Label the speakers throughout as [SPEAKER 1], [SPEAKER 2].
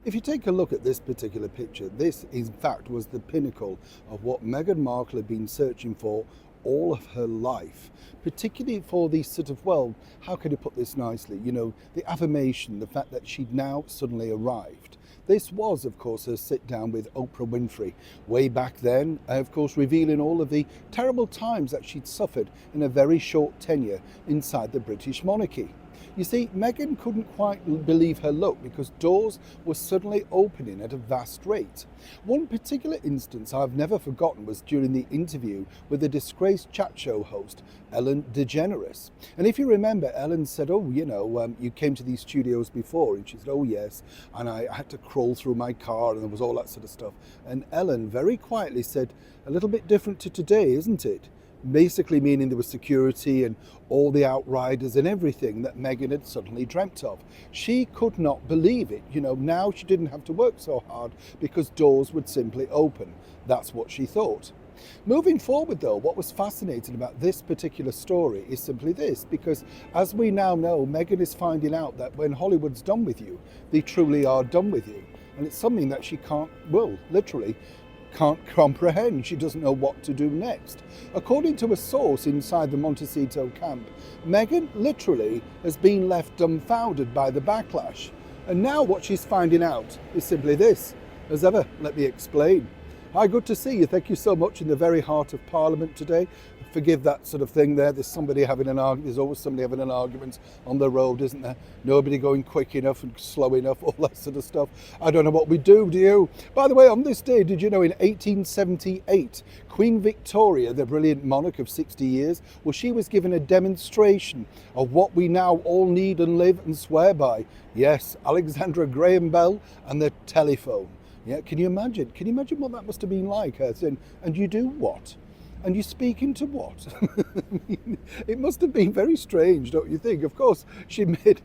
[SPEAKER 1] If you take a look at this particular picture, this in fact was the pinnacle of what Meghan Markle had been searching for all of her life, particularly for the sort of, well, how can you put this nicely? The affirmation, the fact that she'd now suddenly arrived. This was, of course, her sit down with Oprah Winfrey way back then, of course, revealing all of the terrible times that she'd suffered in a very short tenure inside the British monarchy. You see, Meghan couldn't quite believe her luck because doors were suddenly opening at a vast rate. One particular instance I've never forgotten was during the interview with the disgraced chat show host, Ellen DeGeneres. And if you remember, Ellen said, you came to these studios before. And she said, oh yes, and I had to crawl through my car and there was all that sort of stuff. And Ellen very quietly said, a little bit different to today, isn't it? Basically meaning there was security and all the outriders and everything that Meghan had suddenly dreamt of. She could not believe it. Now she didn't have to work so hard because doors would simply open. That's what she thought. Moving forward though, what was fascinating about this particular story is simply this, because as we now know, Meghan is finding out that when Hollywood's done with you, they truly are done with you. And it's something that she literally can't comprehend. She doesn't know what to do next. According to a source inside the Montecito camp, Meghan literally has been left dumbfounded by the backlash. And now what she's finding out is simply this. As ever, let me explain. Hi, good to see you. Thank you so much in the very heart of Parliament today. Forgive that sort of thing there. There's always somebody having an argument on the road, isn't there? Nobody going quick enough and slow enough, all that sort of stuff. I don't know what we do you? By the way, on this day, did you know in 1878, Queen Victoria, the brilliant monarch of 60 years, she was given a demonstration of what we now all need and live and swear by. Yes, Alexandra Graham Bell and the telephone. Yeah, can you imagine? Can you imagine what that must have been like? Her saying, and you do what? And you speak into what? It must have been very strange, don't you think? Of course, she made,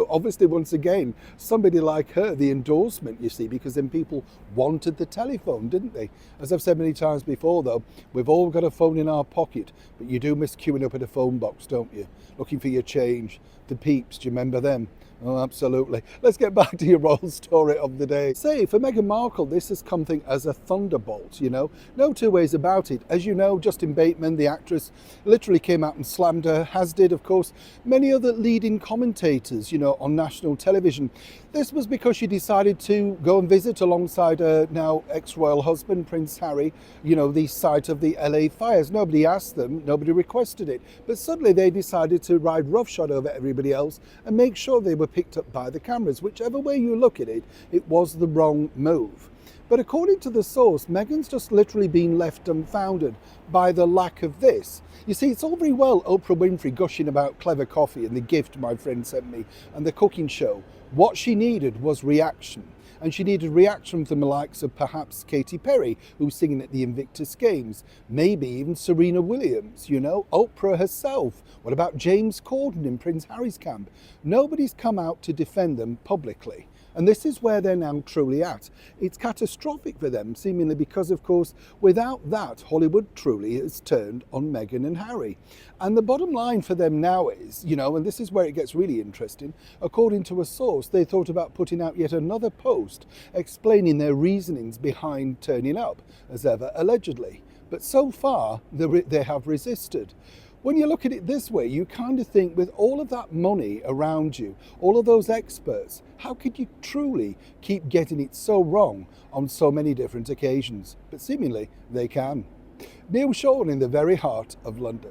[SPEAKER 1] obviously once again, somebody like her, the endorsement, you see, because then people wanted the telephone, didn't they? As I've said many times before, though, we've all got a phone in our pocket, but you do miss queuing up at a phone box, don't you? Looking for your change. The peeps, do you remember them? Oh, absolutely. Let's get back to your royal story of the day. Say, for Meghan Markle, this has come as a thunderbolt, No two ways about it. As you know, Justin Bateman, the actress, literally came out and slammed her, as did, of course, many other leading commentators, on national television. This was because she decided to go and visit alongside her now ex-royal husband, Prince Harry, the site of the LA fires. Nobody asked them, nobody requested it. But suddenly they decided to ride roughshod over everybody else and make sure they were picked up by the cameras. Whichever way you look at it, it was the wrong move. But according to the source, Meghan's just literally been left dumbfounded by the lack of this. You see, it's all very well Oprah Winfrey gushing about clever coffee and the gift my friend sent me and the cooking show. What she needed was reaction. And she needed reaction from the likes of perhaps Katy Perry, who's singing at the Invictus Games, maybe even Serena Williams, Oprah herself. What about James Corden in Prince Harry's camp? Nobody's come out to defend them publicly. And this is where they're now truly at. It's catastrophic for them, seemingly because, of course, without that, Hollywood truly has turned on Meghan and Harry. And the bottom line for them now is, and this is where it gets really interesting, according to a source, they thought about putting out yet another post explaining their reasonings behind turning up, as ever, allegedly. But so far, they have resisted. When you look at it this way, you kind of think with all of that money around you, all of those experts, how could you truly keep getting it so wrong on so many different occasions? But seemingly they can. Neil Sean in the very heart of London.